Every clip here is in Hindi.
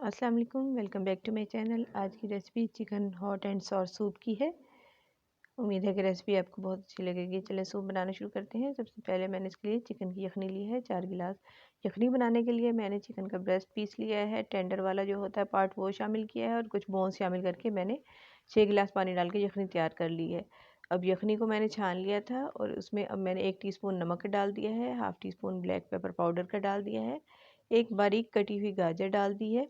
अस्सलाम वालेकुम, welcome back to my channel. आज की recipe chicken hot and sour soup की है। उम्मीद है कि रेसिपी आपको बहुत अच्छी लगेगी। चलिए सूप बनाना शुरू करते हैं। सबसे पहले मैंने इसके लिए चिकन की यखनी ली है 4 गिलास। यखनी बनाने के लिए मैंने चिकन का ब्रेस्ट पीस लिया है, टेंडर वाला जो होता है पार्ट वो शामिल किया है और कुछ बोन्स शामिल करके मैंने 6 गिलास पानी डाल के यखनी तैयार कर ली है। अब यखनी को मैंने छान लिया था और उसमें अब मैंने 1 टीस्पून नमक डाल दिया है, half tea spoon black pepper powder का डाल दिया है, एक बारीक कटी हुई गाजर डाल दी है।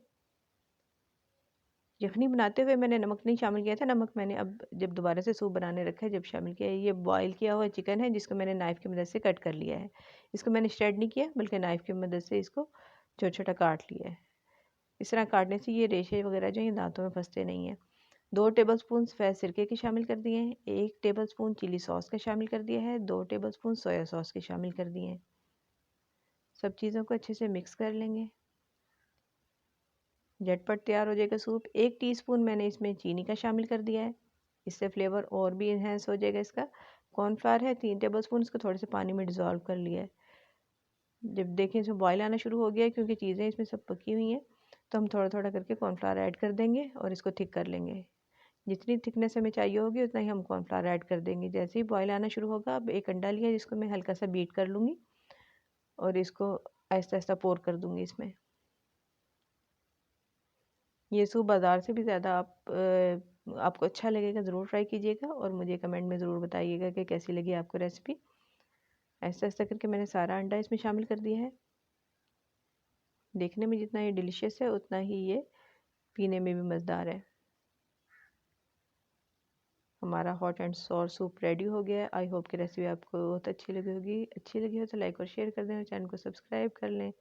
यखनी बनाते हुए मैंने नमक नहीं शामिल किया था, नमक मैंने अब जब दोबारा से सूप बनाने रखा है जब शामिल किया है। ये बॉईल किया हुआ चिकन है जिसको मैंने नाइफ़ की मदद से कट कर लिया है। इसको मैंने श्रेड नहीं किया बल्कि नाइफ़ की मदद से इसको छोटा-छोटा काट लिया है। इस तरह काटने से ये रेशे वगैरह जो हैं दांतों में फंसते नहीं हैं। 2 टेबलस्पून सफ़ेद सिरके के शामिल कर दिए हैं, 1 टेबलस्पून चिली सॉस का शामिल कर दिया है, 2 टेबलस्पून सोया सॉस के शामिल कर दिए हैं। सब चीज़ों को अच्छे से मिक्स कर लेंगे। झटपट तैयार हो जाएगा सूप। 1 टीस्पून मैंने इसमें चीनी का शामिल कर दिया है, इससे फ्लेवर और भी इन्हेंस हो जाएगा इसका। कॉर्नफ्लावर है 3 टेबलस्पून, इसको थोड़े से पानी में डिज़ोल्व कर लिया है। जब देखें इसमें बॉयल आना शुरू हो गया है क्योंकि चीज़ें इसमें सब पकी हुई हैं, तो हम थोड़ा थोड़ा करके कॉर्नफ्लावर ऐड कर देंगे और इसको थिक कर लेंगे। जितनी थिकनेस हमें चाहिए होगी उतना ही हम कॉर्नफ्लावर ऐड कर देंगे। जैसे ही बॉयल आना शुरू होगा, अब एक अंडा लिया जिसको मैं हल्का सा बीट कर लूँगी और इसको आहिस्ता आहिस्ता पोर कर दूँगी इसमें। ये सूप बाज़ार से भी ज़्यादा आपको अच्छा लगेगा, ज़रूर ट्राई कीजिएगा और मुझे कमेंट में ज़रूर बताइएगा कि कैसी लगी आपको रेसिपी। ऐसा-ऐसा करके मैंने सारा अंडा इसमें शामिल कर दिया है। देखने में जितना ये डिलीशियस है उतना ही ये पीने में भी मज़ेदार है। हमारा hot and sour soup ready हो गया है। आई होप कि रेसिपी आपको बहुत अच्छी लगी होगी। अच्छी लगी हो तो लाइक और शेयर कर दें और चैनल को सब्सक्राइब कर लें।